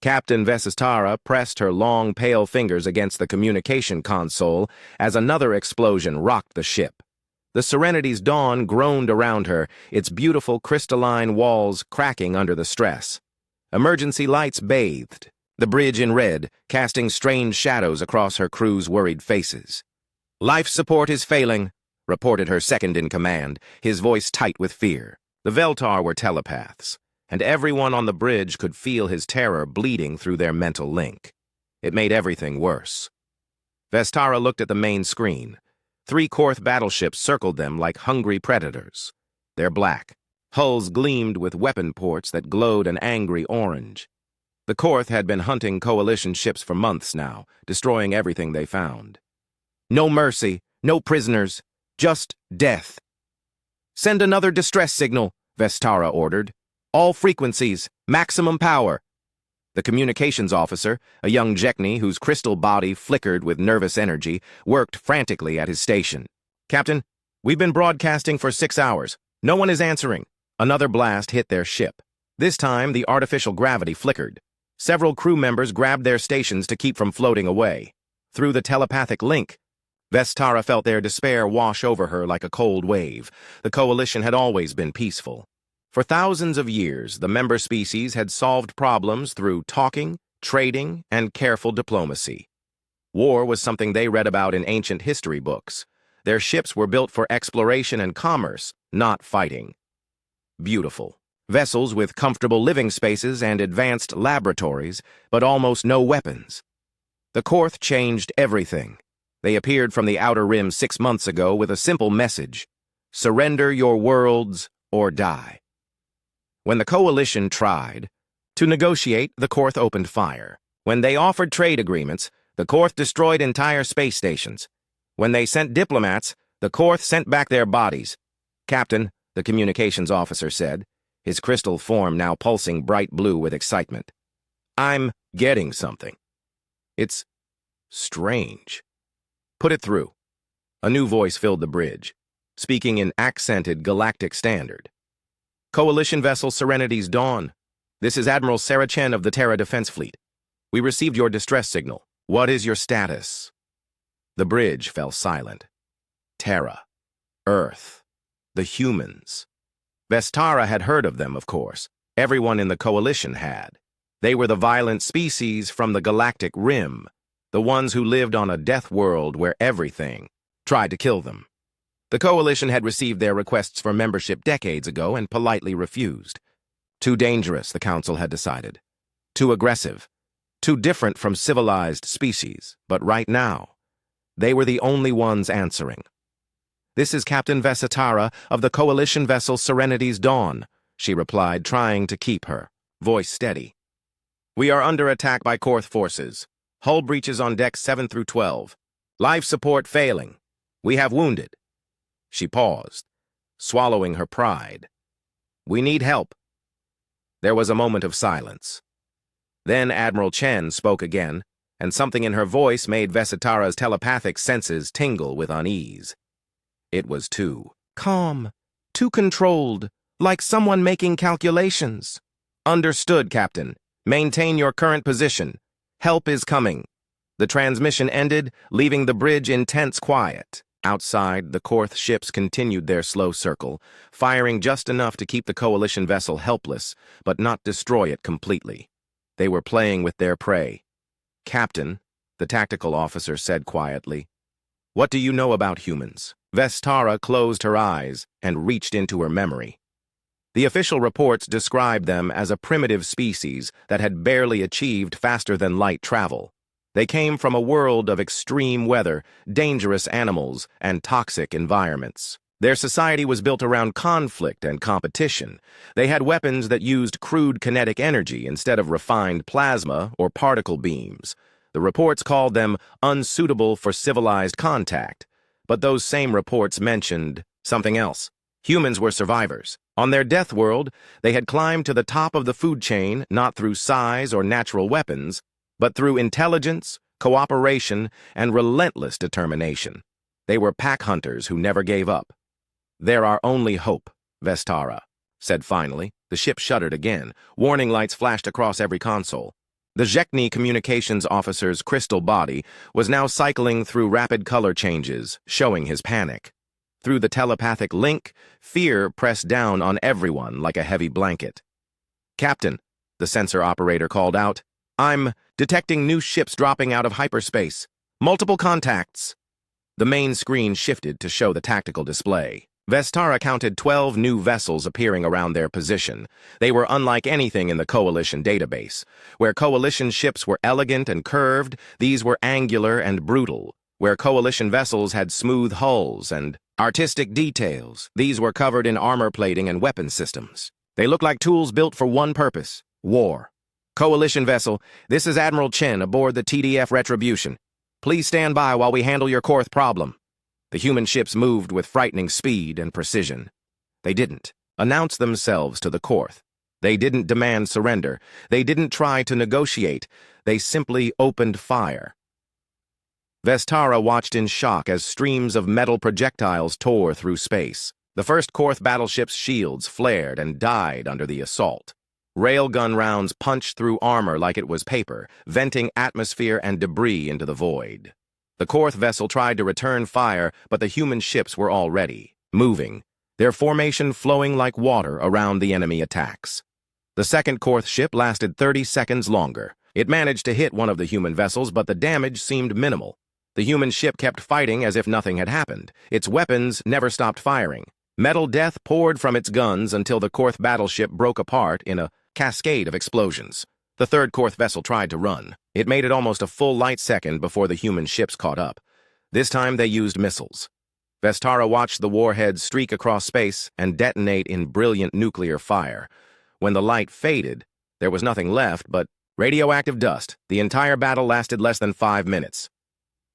Captain Vesistara pressed her long, pale fingers against the communication console as another explosion rocked the ship. The Serenity's dawn groaned around her, its beautiful crystalline walls cracking under the stress. Emergency lights bathed, the bridge in red, casting strange shadows across her crew's worried faces. "Life support is failing," reported her second-in-command, his voice tight with fear. The Veltar were telepaths, and everyone on the bridge could feel his terror bleeding through their mental link. It made everything worse. Vestara looked at the main screen. 3 Korth battleships circled them like hungry predators. They're black. Hulls gleamed with weapon ports that glowed an angry orange. The Korth had been hunting Coalition ships for months now, destroying everything they found. "No mercy, no prisoners, just death." "Send another distress signal," Vestara ordered. "All frequencies, maximum power." The communications officer, a young Jekni whose crystal body flickered with nervous energy, worked frantically at his station. "Captain, we've been broadcasting for 6 hours. No one is answering." Another blast hit their ship. This time, the artificial gravity flickered. Several crew members grabbed their stations to keep from floating away. Through the telepathic link, Vestara felt their despair wash over her like a cold wave. The Coalition had always been peaceful. For thousands of years, the member species had solved problems through talking, trading, and careful diplomacy. War was something they read about in ancient history books. Their ships were built for exploration and commerce, not fighting. Beautiful. Vessels with comfortable living spaces and advanced laboratories, but almost no weapons. The Korth changed everything. They appeared from the Outer Rim 6 months ago with a simple message: surrender your worlds or die. When the Coalition tried to negotiate, the Korth opened fire. When they offered trade agreements, the Korth destroyed entire space stations. When they sent diplomats, the Korth sent back their bodies. "Captain," the communications officer said, his crystal form now pulsing bright blue with excitement, "I'm getting something. It's strange." "Put it through." A new voice filled the bridge, speaking in accented galactic standard. "Coalition vessel Serenity's Dawn. This is Admiral Sarah Chen of the Terra Defense Fleet. We received your distress signal. What is your status?" The bridge fell silent. Terra. Earth. The humans. Vestara had heard of them, of course. Everyone in the Coalition had. They were the violent species from the Galactic Rim, the ones who lived on a death world where everything tried to kill them. The Coalition had received their requests for membership decades ago and politely refused. Too dangerous, the Council had decided. Too aggressive. Too different from civilized species. But right now, they were the only ones answering. "This is Captain Vesitara of the Coalition vessel Serenity's Dawn," she replied, trying to keep her voice steady. "We are under attack by Korth forces. Hull breaches on decks 7 through 12. Life support failing. We have wounded." She paused, swallowing her pride. "We need help." There was a moment of silence. Then Admiral Chen spoke again, and something in her voice made Vesitara's telepathic senses tingle with unease. It was too calm, too controlled, like someone making calculations. "Understood, Captain. Maintain your current position. Help is coming." The transmission ended, leaving the bridge in tense quiet. Outside, the Korth ships continued their slow circle, firing just enough to keep the Coalition vessel helpless, but not destroy it completely. They were playing with their prey. "Captain," the tactical officer said quietly, "what do you know about humans?" Vestara closed her eyes and reached into her memory. The official reports described them as a primitive species that had barely achieved faster-than-light travel. They came from a world of extreme weather, dangerous animals, and toxic environments. Their society was built around conflict and competition. They had weapons that used crude kinetic energy instead of refined plasma or particle beams. The reports called them unsuitable for civilized contact, but those same reports mentioned something else. Humans were survivors. On their death world, they had climbed to the top of the food chain not through size or natural weapons, but through intelligence, cooperation, and relentless determination. They were pack hunters who never gave up. "There are only hope," Vestara said finally. The ship shuddered again. Warning lights flashed across every console. The Zhekny communications officer's crystal body was now cycling through rapid color changes, showing his panic. Through the telepathic link, fear pressed down on everyone like a heavy blanket. "Captain," the sensor operator called out, "I'm detecting new ships dropping out of hyperspace. Multiple contacts." The main screen shifted to show the tactical display. Vestara counted 12 new vessels appearing around their position. They were unlike anything in the Coalition database. Where Coalition ships were elegant and curved, these were angular and brutal. Where Coalition vessels had smooth hulls and artistic details, these were covered in armor plating and weapon systems. They looked like tools built for one purpose: war. "Coalition vessel, this is Admiral Chen aboard the TDF Retribution. Please stand by while we handle your Korth problem." The human ships moved with frightening speed and precision. They didn't announce themselves to the Korth. They didn't demand surrender. They didn't try to negotiate. They simply opened fire. Vestara watched in shock as streams of metal projectiles tore through space. The first Korth battleship's shields flared and died under the assault. Railgun rounds punched through armor like it was paper, venting atmosphere and debris into the void. The Korth vessel tried to return fire, but the human ships were already moving, their formation flowing like water around the enemy attacks. The second Korth ship lasted 30 seconds longer. It managed to hit one of the human vessels, but the damage seemed minimal. The human ship kept fighting as if nothing had happened. Its weapons never stopped firing. Metal death poured from its guns until the Korth battleship broke apart in a cascade of explosions. The third Korth vessel tried to run. It made it almost a full light second before the human ships caught up. This time they used missiles. Vestara watched the warheads streak across space and detonate in brilliant nuclear fire. When the light faded, there was nothing left but radioactive dust. The entire battle lasted less than 5 minutes.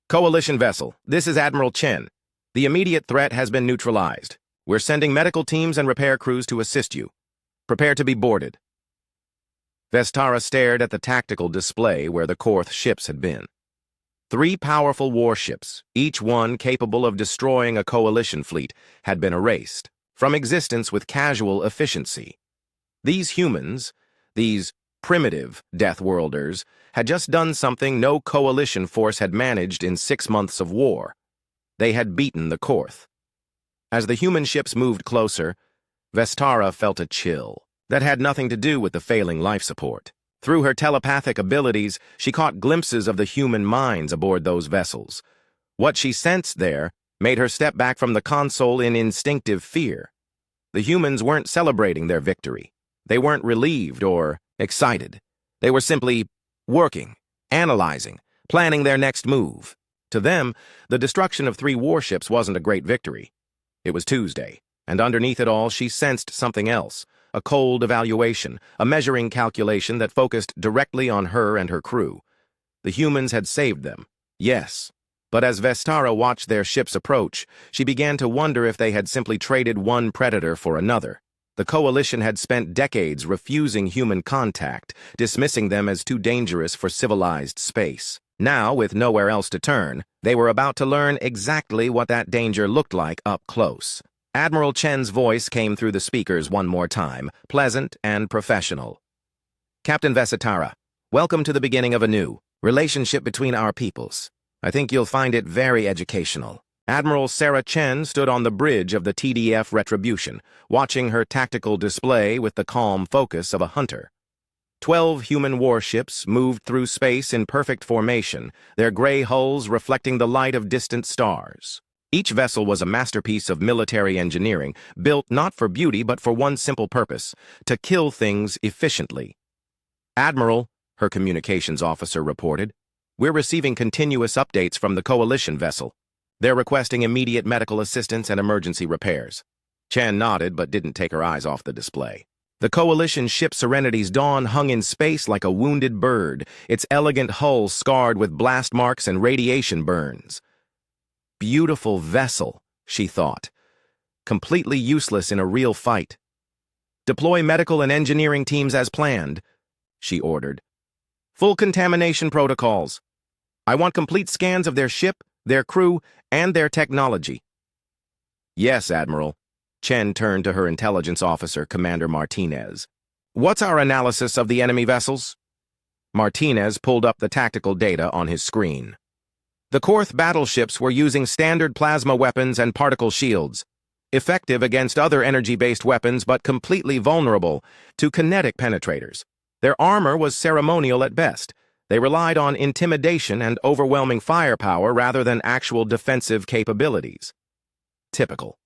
"Coalition vessel, this is Admiral Chen. The immediate threat has been neutralized. We're sending medical teams and repair crews to assist you. Prepare to be boarded." Vestara stared at the tactical display where the Korth ships had been. 3 powerful warships, each one capable of destroying a Coalition fleet, had been erased from existence with casual efficiency. These humans, these primitive Deathworlders, had just done something no Coalition force had managed in 6 months of war. They had beaten the Korth. As the human ships moved closer, Vestara felt a chill that had nothing to do with the failing life support. Through her telepathic abilities, she caught glimpses of the human minds aboard those vessels. What she sensed there made her step back from the console in instinctive fear. The humans weren't celebrating their victory. They weren't relieved or excited. They were simply working, analyzing, planning their next move. To them, the destruction of 3 warships wasn't a great victory. It was Tuesday, and underneath it all, she sensed something else. A cold evaluation, a measuring calculation that focused directly on her and her crew. The humans had saved them, yes, but as Vestara watched their ships approach, she began to wonder if they had simply traded one predator for another. The Coalition had spent decades refusing human contact, dismissing them as too dangerous for civilized space. Now, with nowhere else to turn, they were about to learn exactly what that danger looked like up close. Admiral Chen's voice came through the speakers one more time, pleasant and professional. "Captain Vestara, welcome to the beginning of a new relationship between our peoples. I think you'll find it very educational." Admiral Sarah Chen stood on the bridge of the TDF Retribution, watching her tactical display with the calm focus of a hunter. 12 human warships moved through space in perfect formation, their gray hulls reflecting the light of distant stars. Each vessel was a masterpiece of military engineering, built not for beauty but for one simple purpose: to kill things efficiently. "Admiral," her communications officer reported, "we're receiving continuous updates from the Coalition vessel. They're requesting immediate medical assistance and emergency repairs." Chen nodded but didn't take her eyes off the display. The Coalition ship Serenity's Dawn hung in space like a wounded bird, its elegant hull scarred with blast marks and radiation burns. Beautiful vessel, she thought, completely useless in a real fight. "Deploy medical and engineering teams as planned," she ordered. "Full contamination protocols. I want complete scans of their ship, their crew, and their technology." "Yes, Admiral." Chen turned to her intelligence officer, Commander Martinez. "What's our analysis of the enemy vessels?" Martinez pulled up the tactical data on his screen. The Korth battleships were using standard plasma weapons and particle shields, effective against other energy-based weapons but completely vulnerable to kinetic penetrators. Their armor was ceremonial at best. They relied on intimidation and overwhelming firepower rather than actual defensive capabilities. Typical,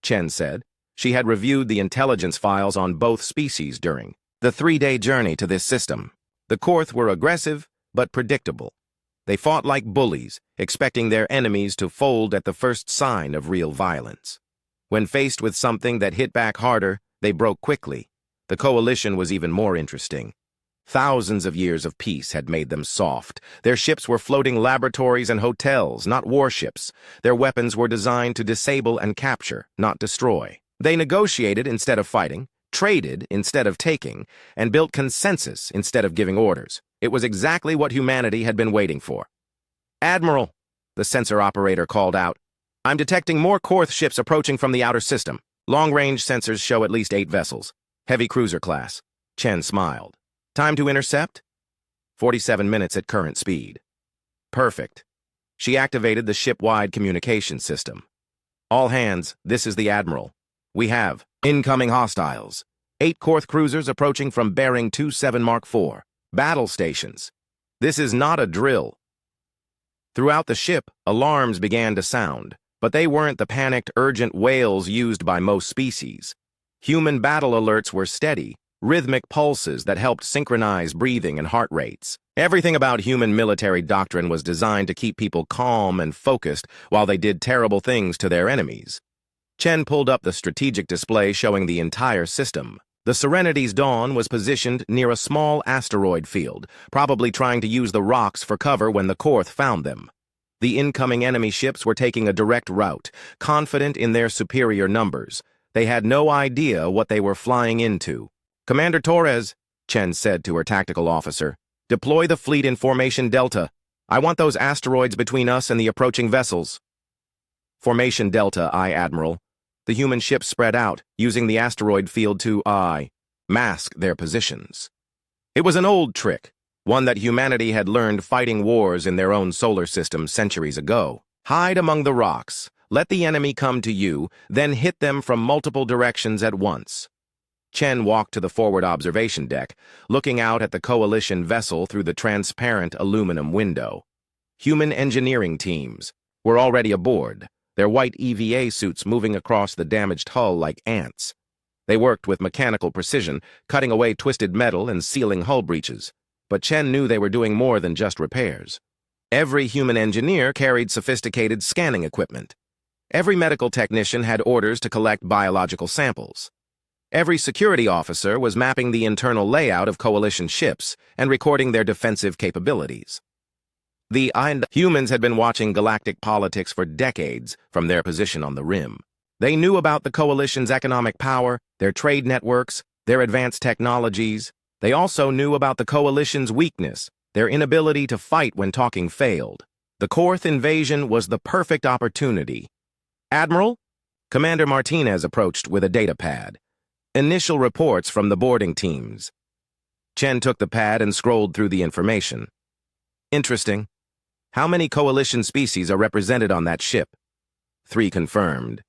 Chen said. She had reviewed the intelligence files on both species during the 3-day journey to this system. The Korth were aggressive but predictable. They fought like bullies, expecting their enemies to fold at the first sign of real violence. When faced with something that hit back harder, they broke quickly. The coalition was even more interesting. Thousands of years of peace had made them soft. Their ships were floating laboratories and hotels, not warships. Their weapons were designed to disable and capture, not destroy. They negotiated instead of fighting, traded instead of taking, and built consensus instead of giving orders. It was exactly what humanity had been waiting for. "Admiral," the sensor operator called out, "I'm detecting more Korth ships approaching from the outer system. Long-range sensors show at least 8 vessels. Heavy cruiser class." Chen smiled. "Time to intercept?" 47 minutes at current speed. Perfect. She activated the ship-wide communication system. "All hands, this is the Admiral. We have incoming hostiles. 8 Korth cruisers approaching from bearing 27 Mark IV. Battle stations. This is not a drill." Throughout the ship, alarms began to sound, but they weren't the panicked, urgent wails used by most species. Human battle alerts were steady, rhythmic pulses that helped synchronize breathing and heart rates. Everything about human military doctrine was designed to keep people calm and focused while they did terrible things to their enemies. Chen pulled up the strategic display showing the entire system. The Serenity's Dawn was positioned near a small asteroid field, probably trying to use the rocks for cover when the Korth found them. The incoming enemy ships were taking a direct route, confident in their superior numbers. They had no idea what they were flying into. "Commander Torres," Chen said to her tactical officer, "deploy the fleet in Formation Delta. I want those asteroids between us and the approaching vessels." "Formation Delta, Aye, Admiral." The human ships spread out, using the asteroid field to, mask their positions. It was an old trick, one that humanity had learned fighting wars in their own solar system centuries ago. Hide among the rocks, let the enemy come to you, then hit them from multiple directions at once. Chen walked to the forward observation deck, looking out at the coalition vessel through the transparent aluminum window. Human engineering teams were already aboard, their white EVA suits moving across the damaged hull like ants. They worked with mechanical precision, cutting away twisted metal and sealing hull breaches. But Chen knew they were doing more than just repairs. Every human engineer carried sophisticated scanning equipment. Every medical technician had orders to collect biological samples. Every security officer was mapping the internal layout of coalition ships and recording their defensive capabilities. The humans had been watching galactic politics for decades from their position on the rim. They knew about the coalition's economic power, their trade networks, their advanced technologies. They also knew about the coalition's weakness, their inability to fight when talking failed. The Korth invasion was the perfect opportunity. "Admiral?" Commander Martinez approached with a data pad. "Initial reports from the boarding teams." Chen took the pad and scrolled through the information. "Interesting. How many coalition species are represented on that ship?" 3 confirmed.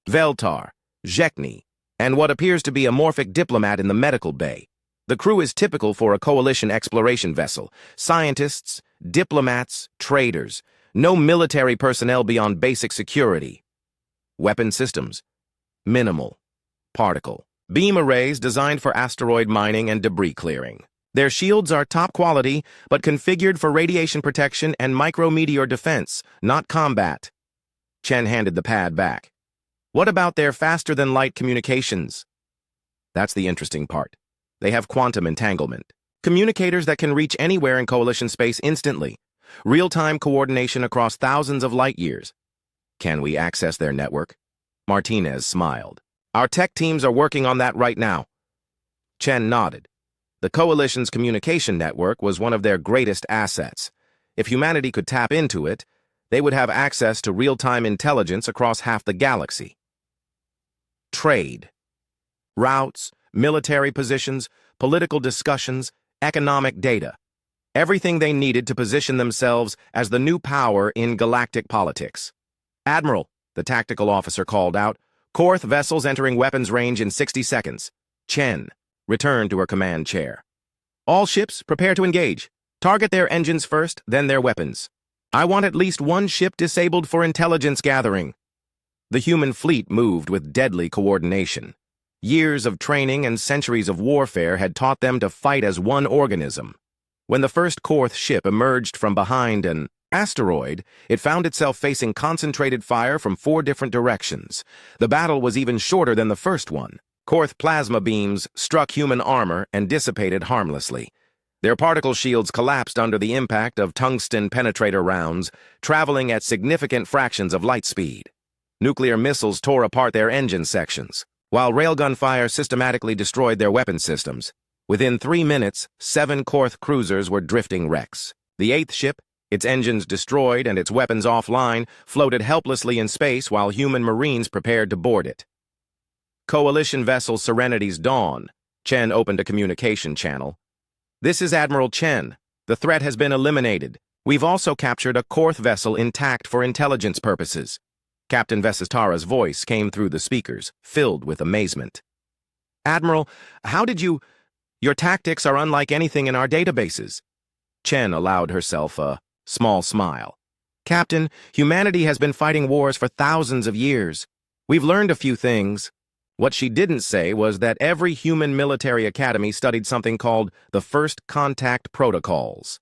Veltar, Zhekny, and what appears to be a morphic diplomat in the medical bay. The crew is typical for a coalition exploration vessel. Scientists, diplomats, traders. No military personnel beyond basic security. Weapon systems. Minimal. Particle. Beam arrays designed for asteroid mining and debris clearing. Their shields are top quality, but configured for radiation protection and micrometeor defense, not combat. Chen handed the pad back. "What about their faster-than-light communications?" "That's the interesting part. They have quantum entanglement. Communicators that can reach anywhere in coalition space instantly. Real-time coordination across thousands of light years." "Can we access their network?" Martinez smiled. "Our tech teams are working on that right now." Chen nodded. The coalition's communication network was one of their greatest assets. If humanity could tap into it, they would have access to real-time intelligence across half the galaxy. Trade. Routes, military positions, political discussions, economic data. everything they needed to position themselves as the new power in galactic politics. "Admiral," the tactical officer called out, "Korth vessels entering weapons range in 60 seconds. Chen returned to her command chair. All ships, prepare to engage. Target their engines first, then their weapons. I want at least one ship disabled for intelligence gathering." The human fleet moved with deadly coordination. Years of training and centuries of warfare had taught them to fight as one organism. When the first Korth ship emerged from behind an asteroid, it found itself facing concentrated fire from 4 different directions. The battle was even shorter than the first one. Korth plasma beams struck human armor and dissipated harmlessly. Their particle shields collapsed under the impact of tungsten penetrator rounds, traveling at significant fractions of light speed. Nuclear missiles tore apart their engine sections, while railgun fire systematically destroyed their weapon systems. Within 3 minutes, 7 Korth cruisers were drifting wrecks. The 8th ship, its engines destroyed and its weapons offline, floated helplessly in space while human marines prepared to board it. Coalition vessel Serenity's Dawn. Chen opened a communication channel. "This is Admiral Chen. The threat has been eliminated. We've also captured a Korth vessel intact for intelligence purposes." Captain Vesitara's voice came through the speakers, filled with amazement. "Admiral, how did you... Your tactics are unlike anything in our databases." Chen allowed herself a small smile. "Captain, humanity has been fighting wars for thousands of years. We've learned a few things." What she didn't say was that every human military academy studied something called the First Contact Protocols.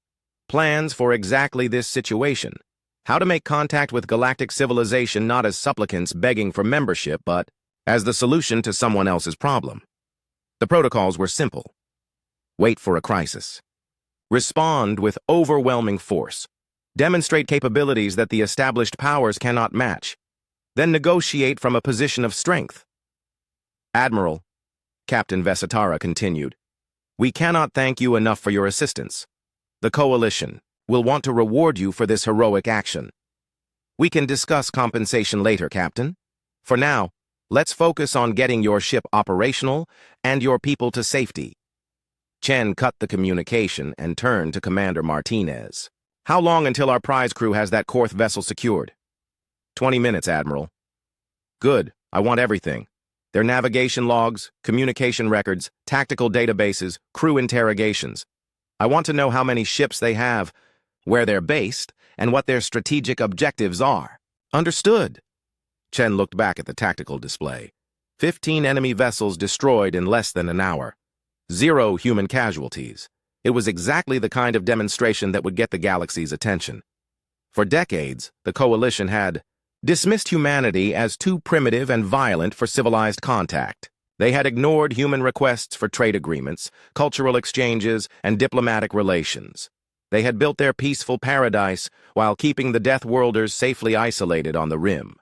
Plans for exactly this situation. How to make contact with galactic civilization not as supplicants begging for membership, but as the solution to someone else's problem. The protocols were simple. Wait for a crisis. Respond with overwhelming force. Demonstrate capabilities that the established powers cannot match. Then negotiate from a position of strength. "Admiral," Captain Vesitara continued, "we cannot thank you enough for your assistance. The Coalition will want to reward you for this heroic action. We can discuss compensation later, Captain. For now, let's focus on getting your ship operational and your people to safety." Chen cut the communication and turned to Commander Martinez. "How long until our prize crew has that Korth vessel secured?" 20 minutes, Admiral." "Good. I want everything. Their navigation logs, communication records, tactical databases, crew interrogations. I want to know how many ships they have, where they're based, and what their strategic objectives are." "Understood." Chen looked back at the tactical display. 15 enemy vessels destroyed in less than an hour. 0 human casualties. It was exactly the kind of demonstration that would get the galaxy's attention. For decades, the Coalition had dismissed humanity as too primitive and violent for civilized contact. They had ignored human requests for trade agreements, cultural exchanges, and diplomatic relations. They had built their peaceful paradise while keeping the Deathworlders safely isolated on the rim.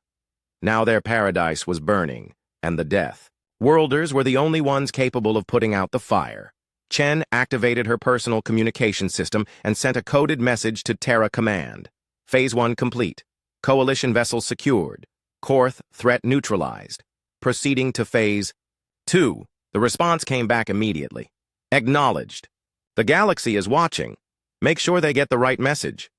Now their paradise was burning, and the Deathworlders were the only ones capable of putting out the fire. Chen activated her personal communication system and sent a coded message to Terra Command. Phase 1 complete. Coalition vessels secured. Korth threat neutralized. Proceeding to Phase 2. The response came back immediately. Acknowledged. The galaxy is watching. Make sure they get the right message.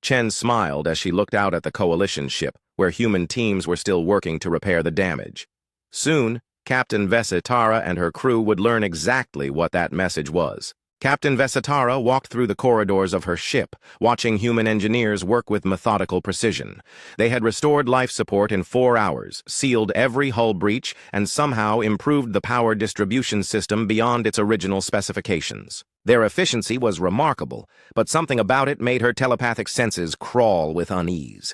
Chen smiled as she looked out at the Coalition ship, where human teams were still working to repair the damage. Soon, Captain Vesitara and her crew would learn exactly what that message was. Captain Vesitara walked through the corridors of her ship, watching human engineers work with methodical precision. They had restored life support in 4 hours, sealed every hull breach, and somehow improved the power distribution system beyond its original specifications. Their efficiency was remarkable, but something about it made her telepathic senses crawl with unease.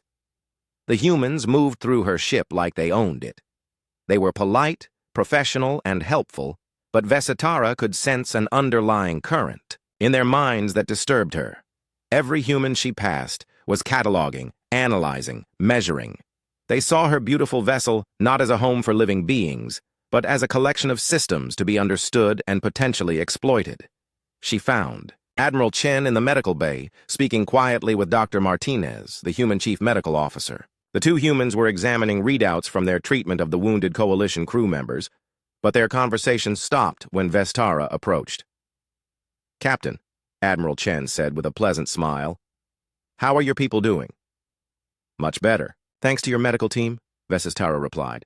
The humans moved through her ship like they owned it. They were polite, professional, and helpful, but Vesitara could sense an underlying current in their minds that disturbed her. Every human she passed was cataloging, analyzing, measuring. They saw her beautiful vessel not as a home for living beings, but as a collection of systems to be understood and potentially exploited. She found Admiral Chen in the medical bay, speaking quietly with Dr. Martinez, the human chief medical officer. The 2 humans were examining readouts from their treatment of the wounded Coalition crew members, but their conversation stopped when Vestara approached. "Captain, Admiral Chen said with a pleasant smile. "How are your people doing?" "Much better, thanks to your medical team," Vesistara replied.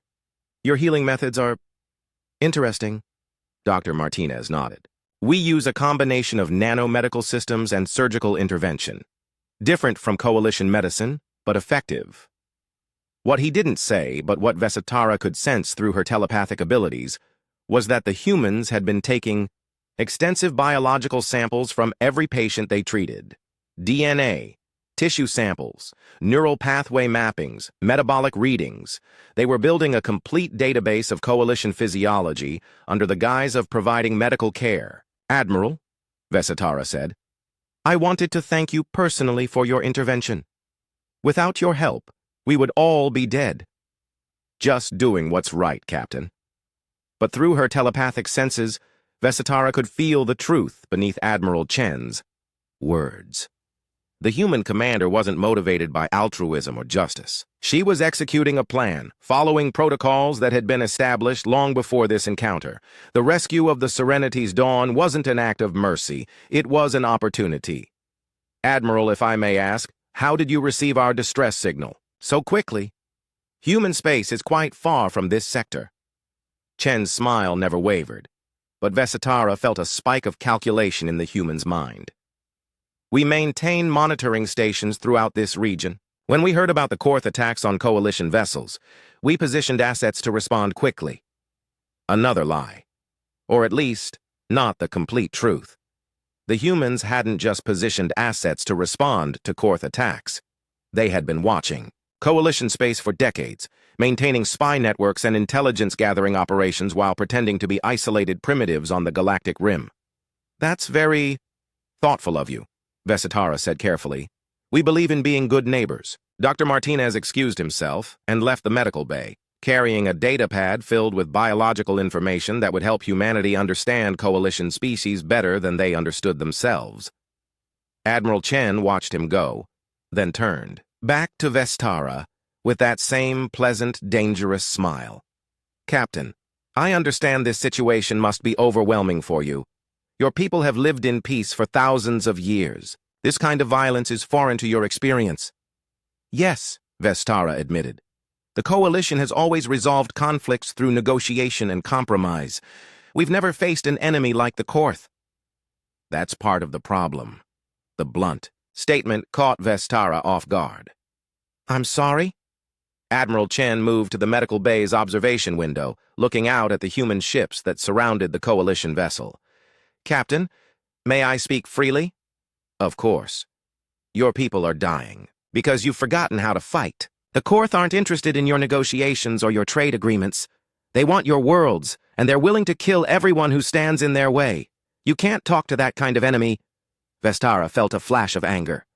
"Your healing methods are interesting." Dr. Martinez nodded. "We use a combination of nanomedical systems and surgical intervention. Different from coalition medicine, but effective." What he didn't say, but what Vesitara could sense through her telepathic abilities, was that the humans had been taking extensive biological samples from every patient they treated. DNA, tissue samples, neural pathway mappings, metabolic readings. They were building a complete database of coalition physiology under the guise of providing medical care. "Admiral," Vesitara said, "I wanted to thank you personally for your intervention. Without your help, we would all be dead." "Just doing what's right, Captain." But through her telepathic senses, Vesitara could feel the truth beneath Admiral Chen's words. The human commander wasn't motivated by altruism or justice. She was executing a plan, following protocols that had been established long before this encounter. The rescue of the Serenity's Dawn wasn't an act of mercy, it was an opportunity. "Admiral, if I may ask, how did you receive our distress signal so quickly? Human space is quite far from this sector." Chen's smile never wavered, but Vesitara felt a spike of calculation in the human's mind. "We maintain monitoring stations throughout this region. When we heard about the Korth attacks on coalition vessels, we positioned assets to respond quickly." Another lie. Or at least, not the complete truth. The humans hadn't just positioned assets to respond to Korth attacks. They had been watching coalition space for decades, maintaining spy networks and intelligence-gathering operations while pretending to be isolated primitives on the galactic rim. "That's very thoughtful of you," Vesitara said carefully. "We believe in being good neighbors." Dr. Martinez excused himself and left the medical bay, carrying a datapad filled with biological information that would help humanity understand coalition species better than they understood themselves. Admiral Chen watched him go, then turned back to Vesitara with that same pleasant, dangerous smile. "Captain, I understand this situation must be overwhelming for you. Your people have lived in peace for thousands of years. This kind of violence is foreign to your experience." "Yes," Vesitara admitted. "The coalition has always resolved conflicts through negotiation and compromise. We've never faced an enemy like the Korth." "That's part of the problem." The blunt statement caught Vesitara off guard. "I'm sorry?" Admiral Chen moved to the medical bay's observation window, looking out at the human ships that surrounded the coalition vessel. "Captain, may I speak freely?" "Of course. Your people are dying because you've forgotten how to fight. The Korth aren't interested in your negotiations or your trade agreements. They want your worlds, and they're willing to kill everyone who stands in their way. You can't talk to that kind of enemy." Vesitara felt a flash of anger.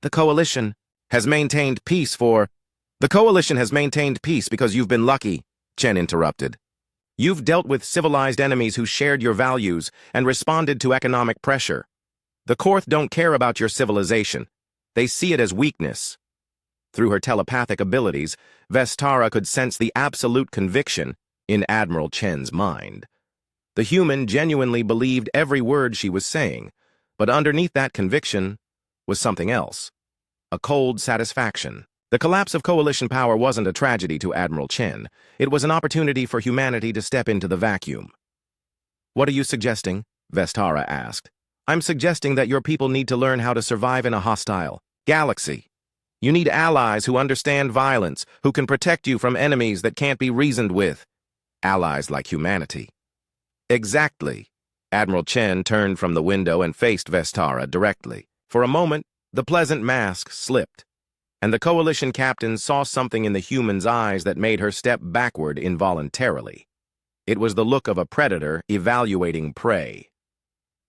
The coalition has maintained peace because you've been lucky," Chen interrupted. "You've dealt with civilized enemies who shared your values and responded to economic pressure. The Korth don't care about your civilization. They see it as weakness." Through her telepathic abilities, Vesitara could sense the absolute conviction in Admiral Chen's mind. The human genuinely believed every word she was saying, but underneath that conviction was something else. A cold satisfaction. The collapse of coalition power wasn't a tragedy to Admiral Chen. It was an opportunity for humanity to step into the vacuum. "What are you suggesting?" Vesitara asked. "I'm suggesting that your people need to learn how to survive in a hostile galaxy. You need allies who understand violence, who can protect you from enemies that can't be reasoned with. Allies like humanity." "Exactly." Admiral Chen turned from the window and faced Vesitara directly. For a moment, the pleasant mask slipped, and the coalition captain saw something in the human's eyes that made her step backward involuntarily. It was the look of a predator evaluating prey.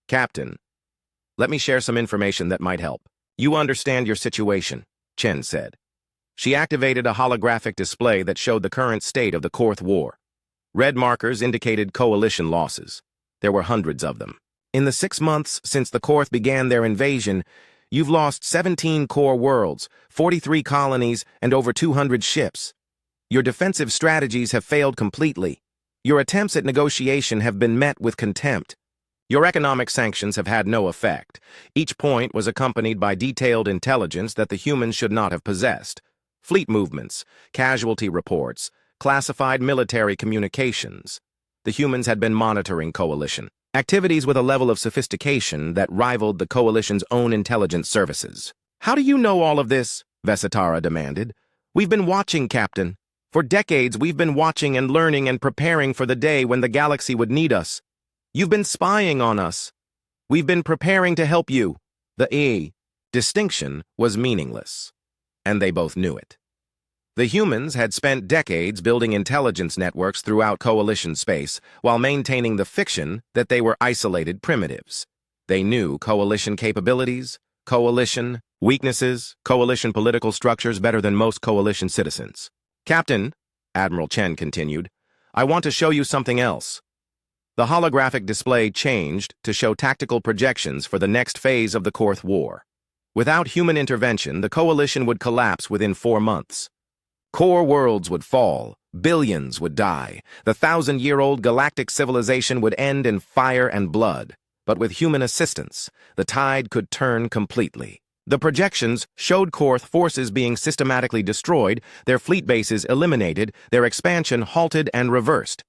"Captain, let me share some information that might help. You understand your situation," Chen said. She activated a holographic display that showed the current state of the Korth War. Red markers indicated coalition losses. There were hundreds of them. "In the 6 months since the Korth began their invasion, you've lost 17 core worlds, 43 colonies, and over 200 ships. Your defensive strategies have failed completely. Your attempts at negotiation have been met with contempt. Your economic sanctions have had no effect. Each point was accompanied by detailed intelligence that the humans should not have possessed. Fleet movements, casualty reports, classified military communications. The humans had been monitoring Coalition activities with a level of sophistication that rivaled the Coalition's own intelligence services. "How do you know all of this?" Vesitara demanded. "We've been watching, Captain. For decades, we've been watching and learning and preparing for the day when the galaxy would need us. You've been spying on us. We've been preparing to help you." The distinction was meaningless, and they both knew it. The humans had spent decades building intelligence networks throughout Coalition space while maintaining the fiction that they were isolated primitives. They knew Coalition capabilities, Coalition weaknesses, Coalition political structures better than most Coalition citizens. "Captain," Admiral Chen continued, "I want to show you something else." The holographic display changed to show tactical projections for the next phase of the Fourth War. Without human intervention, the Coalition would collapse within 4 months. Core worlds would fall, billions would die, the 1,000-year-old galactic civilization would end in fire and blood. But with human assistance, the tide could turn completely. The projections showed core forces being systematically destroyed, their fleet bases eliminated, their expansion halted and reversed.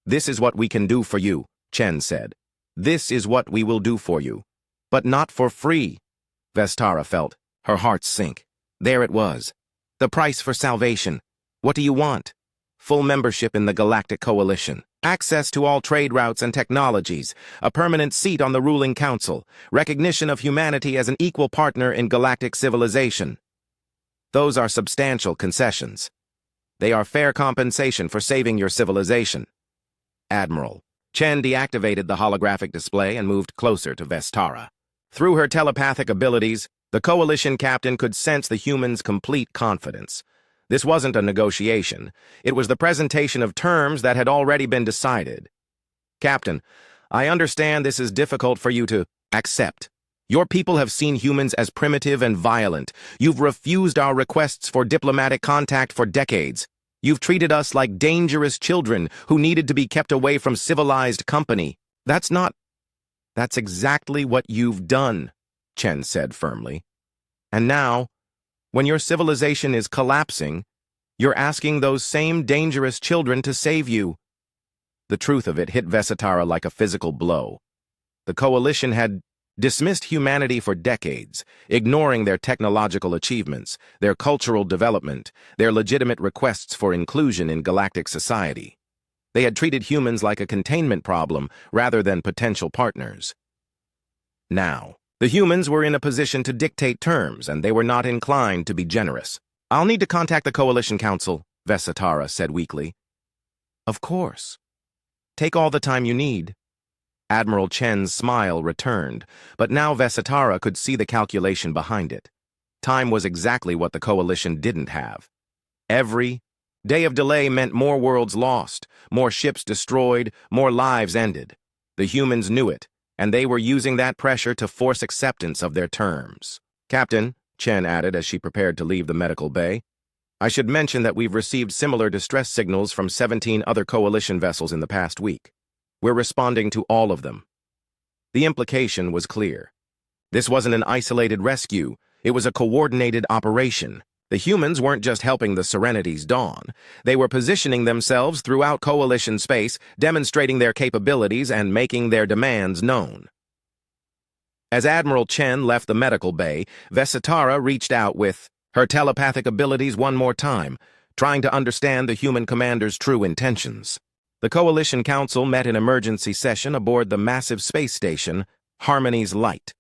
"This is what we can do for you," Chen said. "This is what we will do for you. But not for free." Vestara felt her heart sink. There it was. The price for salvation. What do you want? Full membership in the Galactic Coalition, access to all trade routes and technologies, a permanent seat on the ruling council, recognition of humanity as an equal partner in galactic civilization. Those are substantial concessions. They are fair compensation for saving your civilization. Admiral Chen deactivated the holographic display and moved closer to Vestara. Through her telepathic abilities, the Coalition captain could sense the humans' complete confidence. This wasn't a negotiation. It was the presentation of terms that had already been decided. "Captain, I understand this is difficult for you to accept. Your people have seen humans as primitive and violent. You've refused our requests for diplomatic contact for decades. You've treated us like dangerous children who needed to be kept away from civilized company. That's exactly what you've done," Chen said firmly. "And now, when your civilization is collapsing, you're asking those same dangerous children to save you." The truth of it hit Vesitara like a physical blow. The Coalition had dismissed humanity for decades, ignoring their technological achievements, their cultural development, their legitimate requests for inclusion in galactic society. They had treated humans like a containment problem rather than potential partners. Now, the humans were in a position to dictate terms, and they were not inclined to be generous. "I'll need to contact the Coalition Council," Vesitara said weakly. "Of course. Take all the time you need." Admiral Chen's smile returned, but now Vesitara could see the calculation behind it. Time was exactly what the Coalition didn't have. Every day of delay meant more worlds lost, more ships destroyed, more lives ended. The humans knew it, and they were using that pressure to force acceptance of their terms. "Captain," Chen added as she prepared to leave the medical bay, "I should mention that we've received similar distress signals from 17 other Coalition vessels in the past week. We're responding to all of them." The implication was clear. This wasn't an isolated rescue. It was a coordinated operation. The humans weren't just helping the Serenity's dawn. They were positioning themselves throughout Coalition space, demonstrating their capabilities and making their demands known. As Admiral Chen left the medical bay, Vesitara reached out with her telepathic abilities one more time, trying to understand the human commander's true intentions. The Coalition Council met in emergency session aboard the massive space station, Harmony's Light,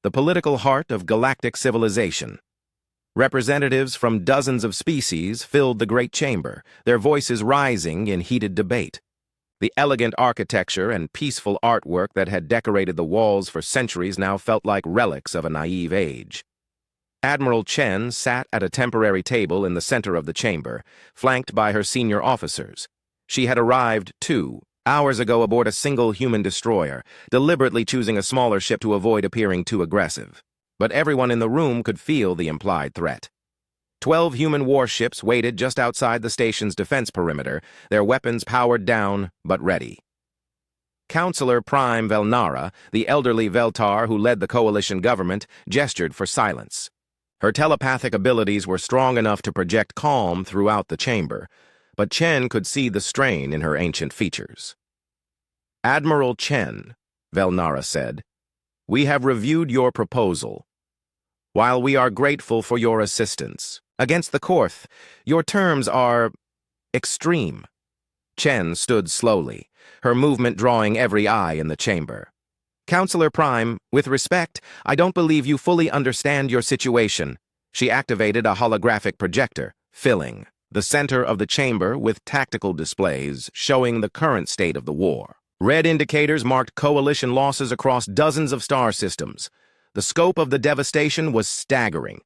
the political heart of galactic civilization. Representatives from dozens of species filled the great chamber, their voices rising in heated debate. The elegant architecture and peaceful artwork that had decorated the walls for centuries now felt like relics of a naive age. Admiral Chen sat at a temporary table in the center of the chamber, flanked by her senior officers. She had arrived, 2 hours ago aboard a single human destroyer, deliberately choosing a smaller ship to avoid appearing too aggressive. But everyone in the room could feel the implied threat. 12 human warships waited just outside the station's defense perimeter, their weapons powered down but ready. Counselor Prime Velnara, the elderly Veltar who led the coalition government, gestured for silence. Her telepathic abilities were strong enough to project calm throughout the chamber, but Chen could see the strain in her ancient features. Admiral Chen, Velnara said, we have reviewed your proposal. While we are grateful for your assistance against the Korth, your terms are extreme. Chen stood slowly, her movement drawing every eye in the chamber. Counselor Prime, with respect, I don't believe you fully understand your situation. She activated a holographic projector, filling the center of the chamber with tactical displays showing the current state of the war. Red indicators marked coalition losses across dozens of star systems. The scope of the devastation was staggering.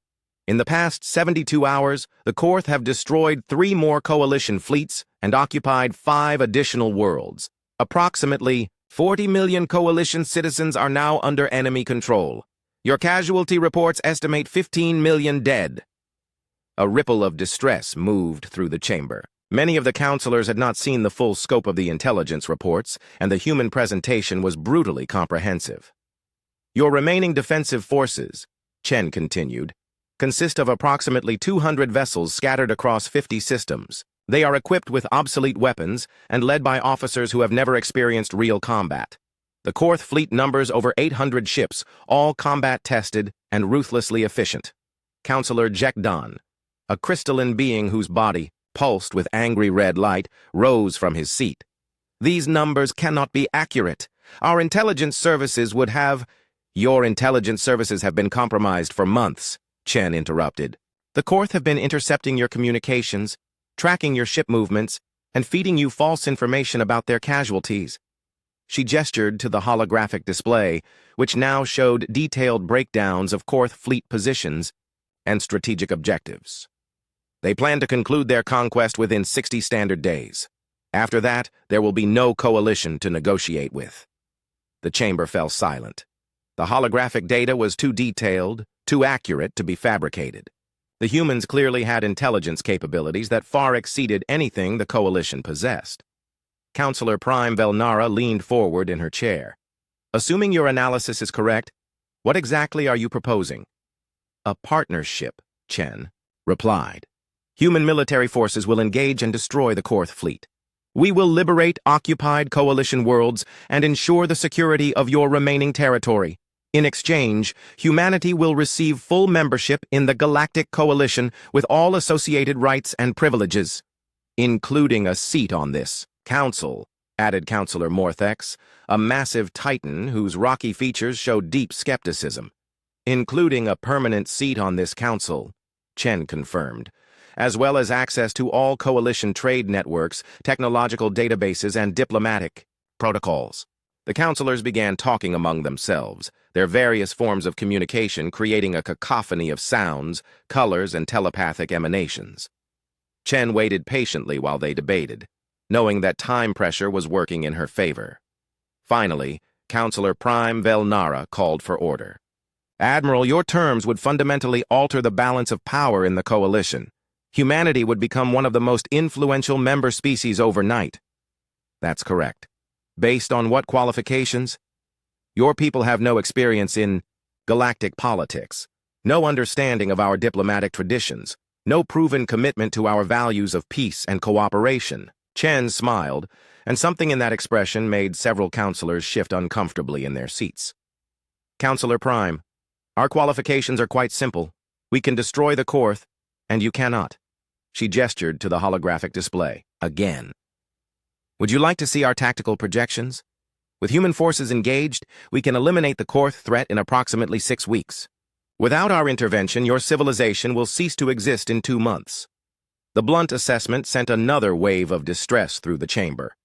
In the past 72 hours, the Korth have destroyed 3 more coalition fleets and occupied 5 additional worlds. Approximately 40 million coalition citizens are now under enemy control. Your casualty reports estimate 15 million dead. A ripple of distress moved through the chamber. Many of the counselors had not seen the full scope of the intelligence reports, and the human presentation was brutally comprehensive. Your remaining defensive forces, Chen continued, consist of approximately 200 vessels scattered across 50 systems. They are equipped with obsolete weapons and led by officers who have never experienced real combat. The Korth fleet numbers over 800 ships, all combat-tested and ruthlessly efficient. Counselor Jekdan, a crystalline being whose body, pulsed with angry red light, rose from his seat. These numbers cannot be accurate. Our intelligence services would have... Your intelligence services have been compromised for months, Chen interrupted. The Korth have been intercepting your communications, tracking your ship movements, and feeding you false information about their casualties. She gestured to the holographic display, which now showed detailed breakdowns of Korth fleet positions and strategic objectives. They plan to conclude their conquest within 60 standard days. After that, there will be no coalition to negotiate with. The chamber fell silent. The holographic data was too detailed, too accurate to be fabricated. The humans clearly had intelligence capabilities that far exceeded anything the coalition possessed. Counselor Prime Velnara leaned forward in her chair. Assuming your analysis is correct, what exactly are you proposing? A partnership, Chen replied. Human military forces will engage and destroy the Korth fleet. We will liberate occupied coalition worlds and ensure the security of your remaining territory. In exchange, humanity will receive full membership in the Galactic Coalition with all associated rights and privileges, including a seat on this council, added Counselor Morthex, a massive titan whose rocky features showed deep skepticism. Including a permanent seat on this council, Chen confirmed, as well as access to all coalition trade networks, technological databases, and diplomatic protocols. The counselors began talking among themselves, their various forms of communication creating a cacophony of sounds, colors, and telepathic emanations. Chen waited patiently while they debated, knowing that time pressure was working in her favor. Finally, Counselor Prime Velnara called for order. Admiral, your terms would fundamentally alter the balance of power in the coalition. Humanity would become one of the most influential member species overnight. That's correct. Based on what qualifications? Your people have no experience in galactic politics, no understanding of our diplomatic traditions, no proven commitment to our values of peace and cooperation. Chen smiled, and something in that expression made several counselors shift uncomfortably in their seats. Counselor Prime, our qualifications are quite simple. We can destroy the Korth, and you cannot. She gestured to the holographic display, again. Would you like to see our tactical projections? With human forces engaged, we can eliminate the Korth threat in approximately 6 weeks. Without our intervention, your civilization will cease to exist in 2 months. The blunt assessment sent another wave of distress through the chamber.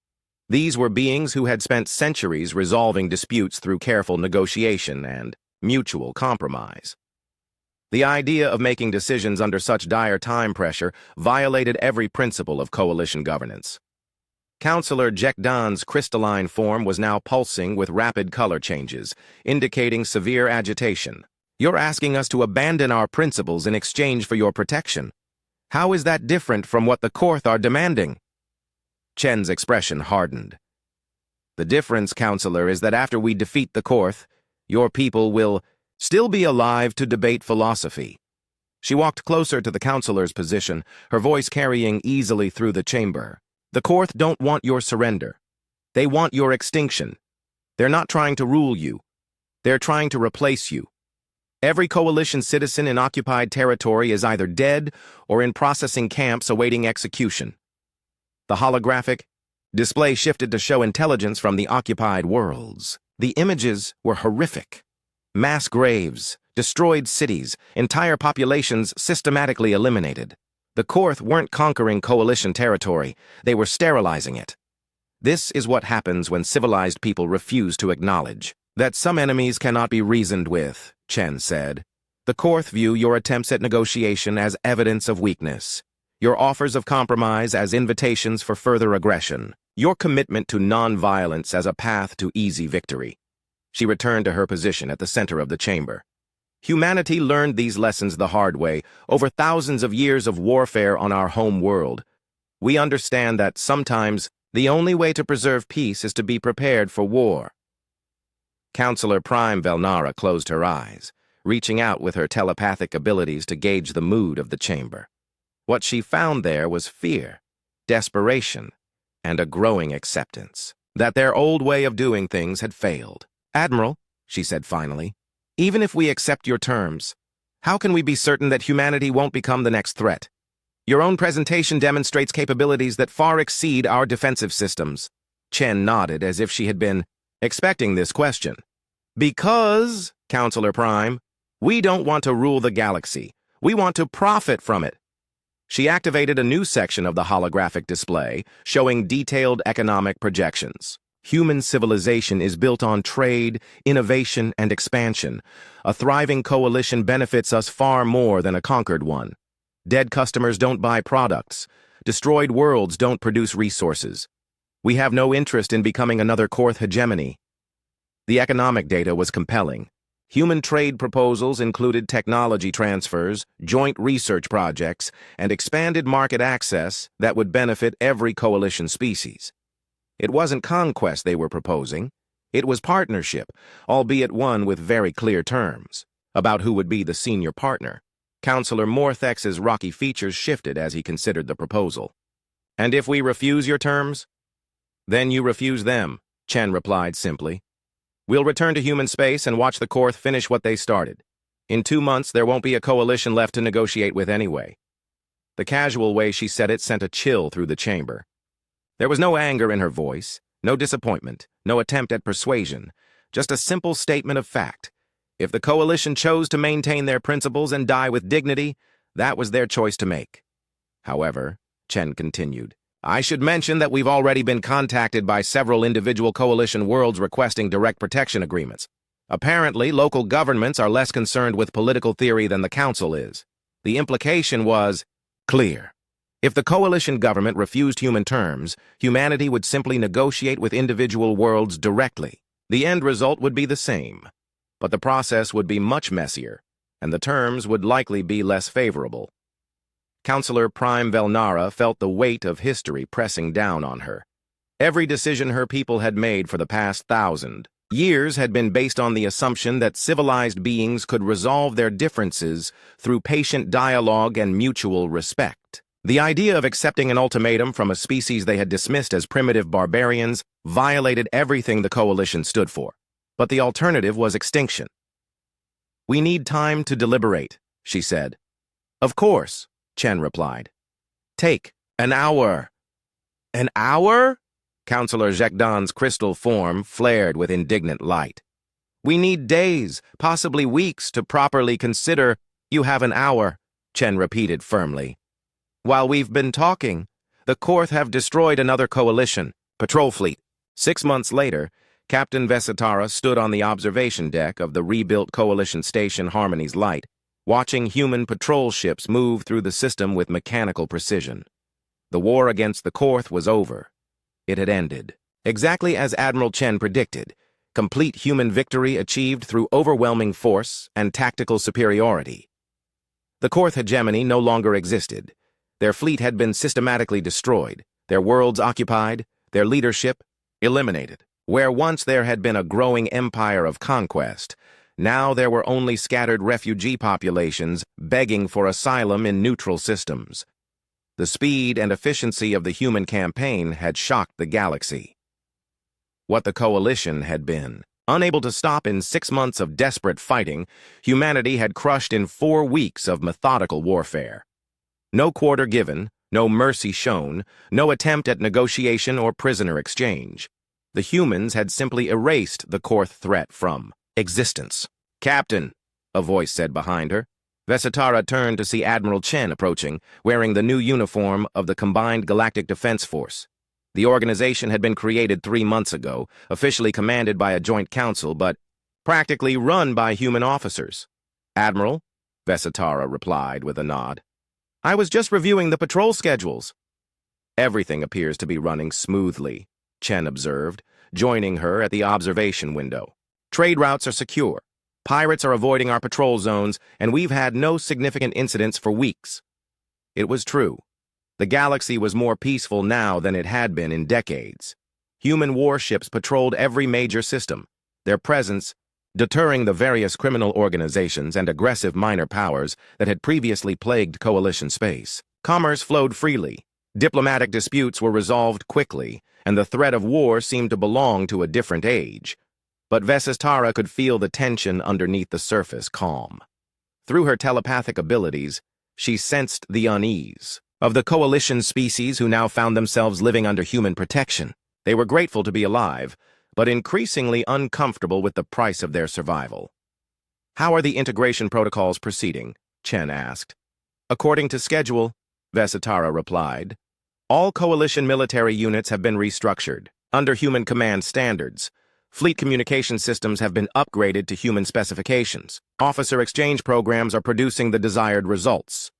These were beings who had spent centuries resolving disputes through careful negotiation and mutual compromise. The idea of making decisions under such dire time pressure violated every principle of coalition governance. Counselor Jekdan's crystalline form was now pulsing with rapid color changes, indicating severe agitation. You're asking us to abandon our principles in exchange for your protection. How is that different from what the Korth are demanding? Chen's expression hardened. The difference, Counselor, is that after we defeat the Korth, your people will still be alive to debate philosophy. She walked closer to the Counselor's position, her voice carrying easily through the chamber. The Korth don't want your surrender. They want your extinction. They're not trying to rule you. They're trying to replace you. Every coalition citizen in occupied territory is either dead or in processing camps awaiting execution. The holographic display shifted to show intelligence from the occupied worlds. The images were horrific. Mass graves, destroyed cities, entire populations systematically eliminated. The Korth weren't conquering coalition territory, they were sterilizing it. This is what happens when civilized people refuse to acknowledge that some enemies cannot be reasoned with, Chen said. The Korth view your attempts at negotiation as evidence of weakness, your offers of compromise as invitations for further aggression, your commitment to non-violence as a path to easy victory. She returned to her position at the center of the chamber. Humanity learned these lessons the hard way over thousands of years of warfare on our home world. We understand that sometimes the only way to preserve peace is to be prepared for war. Counselor Prime Velnara closed her eyes, reaching out with her telepathic abilities to gauge the mood of the chamber. What she found there was fear, desperation, and a growing acceptance that their old way of doing things had failed. Admiral, she said finally, even if we accept your terms, how can we be certain that humanity won't become the next threat? Your own presentation demonstrates capabilities that far exceed our defensive systems. Chen nodded as if she had been expecting this question. Because, Counselor Prime, we don't want to rule the galaxy. We want to profit from it. She activated a new section of the holographic display, showing detailed economic projections. Human civilization is built on trade, innovation, and expansion. A thriving coalition benefits us far more than a conquered one. Dead customers don't buy products. Destroyed worlds don't produce resources. We have no interest in becoming another Korth hegemony. The economic data was compelling. Human trade proposals included technology transfers, joint research projects, and expanded market access that would benefit every coalition species. It wasn't conquest they were proposing. It was partnership, albeit one with very clear terms about who would be the senior partner. Counselor Morthex's rocky features shifted as he considered the proposal. And if we refuse your terms? Then you refuse them, Chen replied simply. We'll return to human space and watch the Korth finish what they started. In 2 months, there won't be a coalition left to negotiate with anyway. The casual way she said it sent a chill through the chamber. There was no anger in her voice, no disappointment, no attempt at persuasion, just a simple statement of fact. If the coalition chose to maintain their principles and die with dignity, that was their choice to make. However, Chen continued, I should mention that we've already been contacted by several individual coalition worlds requesting direct protection agreements. Apparently, local governments are less concerned with political theory than the Council is. The implication was clear. If the coalition government refused human terms, humanity would simply negotiate with individual worlds directly. The end result would be the same, but the process would be much messier, and the terms would likely be less favorable. Counselor Prime Velnara felt the weight of history pressing down on her. Every decision her people had made for the past 1,000 years had been based on the assumption that civilized beings could resolve their differences through patient dialogue and mutual respect. The idea of accepting an ultimatum from a species they had dismissed as primitive barbarians violated everything the coalition stood for. But the alternative was extinction. We need time to deliberate, she said. Of course, Chen replied. Take an hour. An hour? Counselor Jekdan's crystal form flared with indignant light. We need days, possibly weeks, to properly consider. You have an hour, Chen repeated firmly. While we've been talking, the Korth have destroyed another coalition, patrol fleet. 6 months later, Captain Vesitara stood on the observation deck of the rebuilt coalition station Harmony's Light, watching human patrol ships move through the system with mechanical precision. The war against the Korth was over. It had ended. Exactly as Admiral Chen predicted, complete human victory achieved through overwhelming force and tactical superiority. The Korth hegemony no longer existed. Their fleet had been systematically destroyed, their worlds occupied, their leadership eliminated. Where once there had been a growing empire of conquest, now there were only scattered refugee populations begging for asylum in neutral systems. The speed and efficiency of the human campaign had shocked the galaxy. What the Coalition had been, unable to stop in 6 months of desperate fighting, humanity had crushed in 4 weeks of methodical warfare. No quarter given, no mercy shown, no attempt at negotiation or prisoner exchange. The humans had simply erased the core threat from existence. "Captain," a voice said behind her. Vesitara turned to see Admiral Chen approaching, wearing the new uniform of the Combined Galactic Defense Force. The organization had been created 3 months ago, officially commanded by a joint council, but practically run by human officers. "Admiral," Vesitara replied with a nod. "I was just reviewing the patrol schedules." "Everything appears to be running smoothly," Chen observed, joining her at the observation window. "Trade routes are secure. Pirates are avoiding our patrol zones, and we've had no significant incidents for weeks." It was true. The galaxy was more peaceful now than it had been in decades. Human warships patrolled every major system, their presence deterring the various criminal organizations and aggressive minor powers that had previously plagued Coalition space. Commerce flowed freely, diplomatic disputes were resolved quickly, and the threat of war seemed to belong to a different age. But Vesitara could feel the tension underneath the surface calm. Through her telepathic abilities, she sensed the unease of the Coalition species who now found themselves living under human protection. They were grateful to be alive, but increasingly uncomfortable with the price of their survival. "How are the integration protocols proceeding?" Chen asked. "According to schedule," Vesitara replied. "All Coalition military units have been restructured, under human command standards. Fleet communication systems have been upgraded to human specifications. Officer exchange programs are producing the desired results."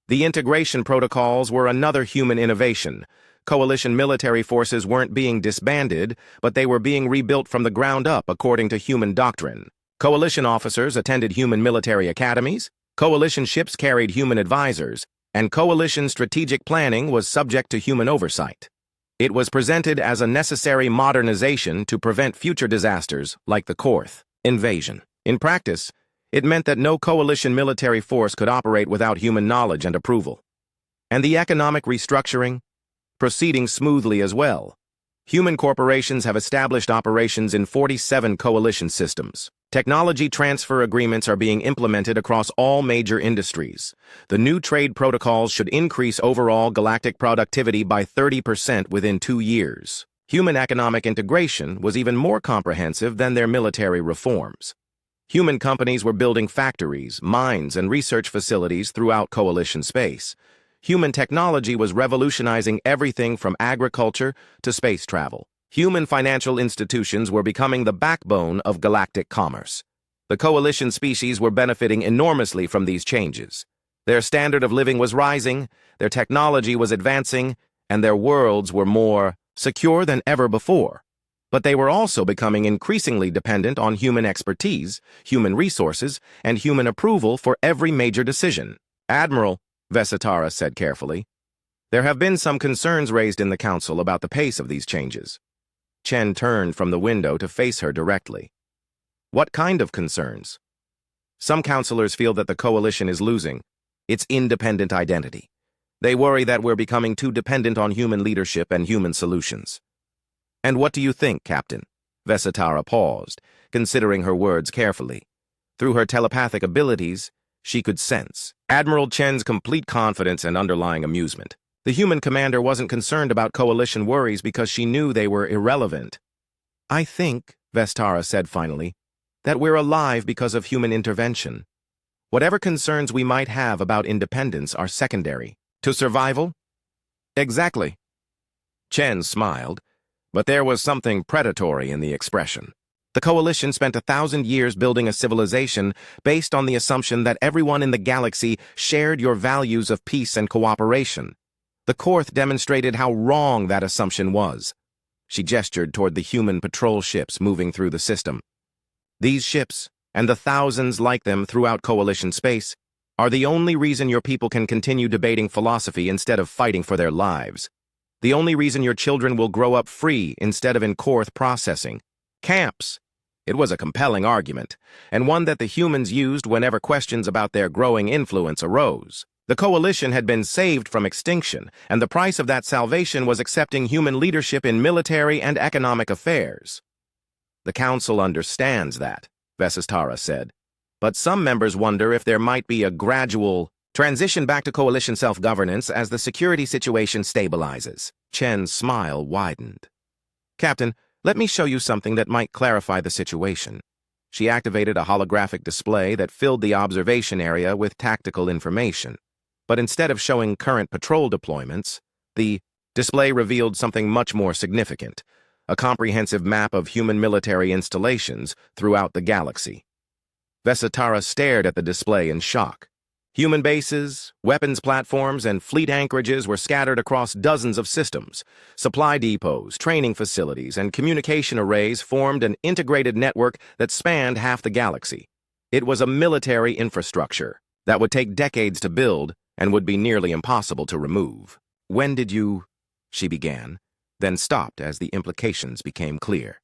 The integration protocols were another human innovation. Coalition military forces weren't being disbanded, but they were being rebuilt from the ground up according to human doctrine. Coalition officers attended human military academies, Coalition ships carried human advisors, and Coalition strategic planning was subject to human oversight. It was presented as a necessary modernization to prevent future disasters like the Korth invasion. In practice, it meant that no Coalition military force could operate without human knowledge and approval. And the economic restructuring? Proceeding smoothly as well. Human corporations have established operations in 47 Coalition systems. Technology transfer agreements are being implemented across all major industries. The new trade protocols should increase overall galactic productivity by 30% within 2 years. Human economic integration was even more comprehensive than their military reforms. Human companies were building factories, mines, and research facilities throughout Coalition space. Human technology was revolutionizing everything from agriculture to space travel. Human financial institutions were becoming the backbone of galactic commerce. The Coalition species were benefiting enormously from these changes. Their standard of living was rising, their technology was advancing, and their worlds were more secure than ever before. But they were also becoming increasingly dependent on human expertise, human resources, and human approval for every major decision. "Admiral," Vesitara said carefully, "there have been some concerns raised in the Council about the pace of these changes." Chen turned from the window to face her directly. "What kind of concerns?" "Some counselors feel that the Coalition is losing its independent identity. They worry that we're becoming too dependent on human leadership and human solutions." "And what do you think, Captain?" Vesitara paused, considering her words carefully. Through her telepathic abilities, she could sense Admiral Chen's complete confidence and underlying amusement. The human commander wasn't concerned about Coalition worries because she knew they were irrelevant. "I think," Vesitara said finally, "that we're alive because of human intervention. Whatever concerns we might have about independence are secondary to survival." "Exactly." Chen smiled, but there was something predatory in the expression. The Coalition spent 1,000 years building a civilization based on the assumption that everyone in the galaxy shared your values of peace and cooperation. The Korth demonstrated how wrong that assumption was. She gestured toward the human patrol ships moving through the system. "These ships, and the thousands like them throughout Coalition space, are the only reason your people can continue debating philosophy instead of fighting for their lives. The only reason your children will grow up free instead of in Korth processing camps. It was a compelling argument, and one that the humans used whenever questions about their growing influence arose. The coalition had been saved from extinction, and the price of that salvation was accepting human leadership in military and economic affairs. The Council understands that, Vesistara said, but some members wonder if there might be a gradual transition back to coalition self-governance as the security situation stabilizes. Chen's smile widened. Captain, let me show you something that might clarify the situation. She activated a holographic display that filled the observation area with tactical information. But instead of showing current patrol deployments, the display revealed something much more significant, a comprehensive map of human military installations throughout the galaxy. Vesitara stared at the display in shock. Human bases, weapons platforms, and fleet anchorages were scattered across dozens of systems. Supply depots, training facilities, and communication arrays formed an integrated network that spanned half the galaxy. It was a military infrastructure that would take decades to build and would be nearly impossible to remove. When did you... she began, then stopped as the implications became clear.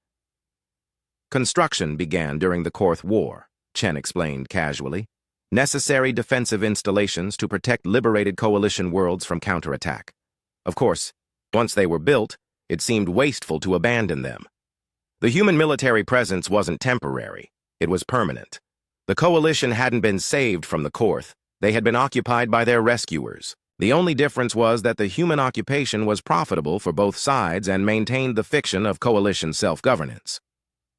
Construction began during the Korth War, Chen explained casually. Necessary defensive installations to protect liberated coalition worlds from counterattack. Of course, once they were built, it seemed wasteful to abandon them. The human military presence wasn't temporary, it was permanent. The coalition hadn't been saved from the Korth, they had been occupied by their rescuers. The only difference was that the human occupation was profitable for both sides and maintained the fiction of coalition self-governance.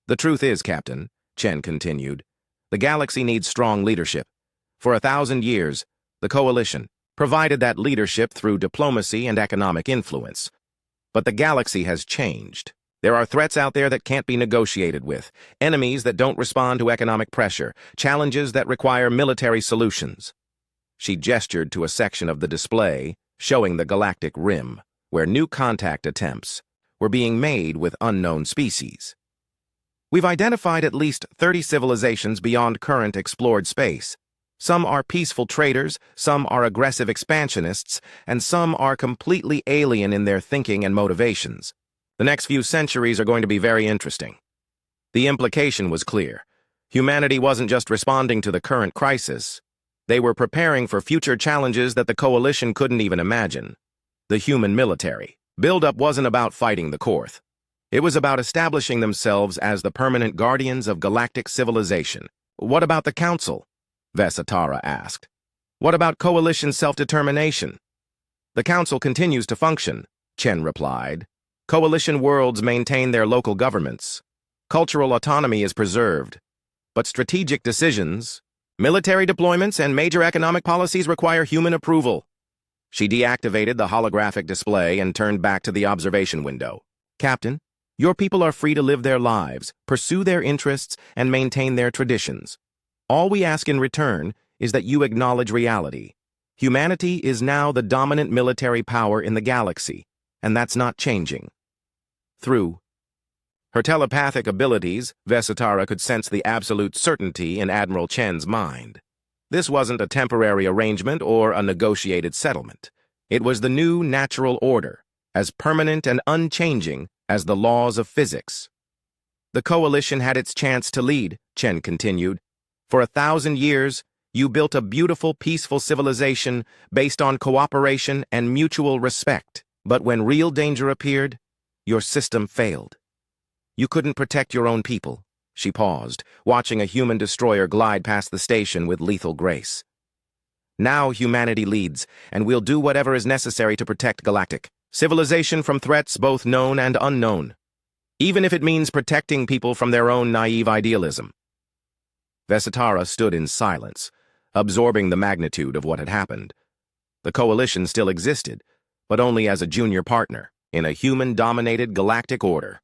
The truth is, Captain, Chen continued, the galaxy needs strong leadership. For 1,000 years, the coalition provided that leadership through diplomacy and economic influence. But the galaxy has changed. There are threats out there that can't be negotiated with, enemies that don't respond to economic pressure, challenges that require military solutions. She gestured to a section of the display showing the galactic rim, where new contact attempts were being made with unknown species. We've identified at least 30 civilizations beyond current explored space. Some are peaceful traders, some are aggressive expansionists, and some are completely alien in their thinking and motivations. The next few centuries are going to be very interesting. The implication was clear. Humanity wasn't just responding to the current crisis. They were preparing for future challenges that the coalition couldn't even imagine. The human military buildup wasn't about fighting the Korth. It was about establishing themselves as the permanent guardians of galactic civilization. What about the Council? Vesitara asked. What about coalition self-determination? The Council continues to function, Chen replied. Coalition worlds maintain their local governments. Cultural autonomy is preserved. But strategic decisions, military deployments, and major economic policies require human approval. She deactivated the holographic display and turned back to the observation window. Captain, your people are free to live their lives, pursue their interests, and maintain their traditions. All we ask in return is that you acknowledge reality. Humanity is now the dominant military power in the galaxy, and that's not changing. Through her telepathic abilities, Vesitara could sense the absolute certainty in Admiral Chen's mind. This wasn't a temporary arrangement or a negotiated settlement. It was the new natural order, as permanent and unchanging as the laws of physics. The coalition had its chance to lead, Chen continued. For 1,000 years, you built a beautiful, peaceful civilization based on cooperation and mutual respect. But when real danger appeared, your system failed. You couldn't protect your own people. She paused, watching a human destroyer glide past the station with lethal grace. Now humanity leads, and we'll do whatever is necessary to protect galactic civilization from threats both known and unknown, even if it means protecting people from their own naive idealism. Vesitara stood in silence, absorbing the magnitude of what had happened. The coalition still existed, but only as a junior partner in a human-dominated galactic order.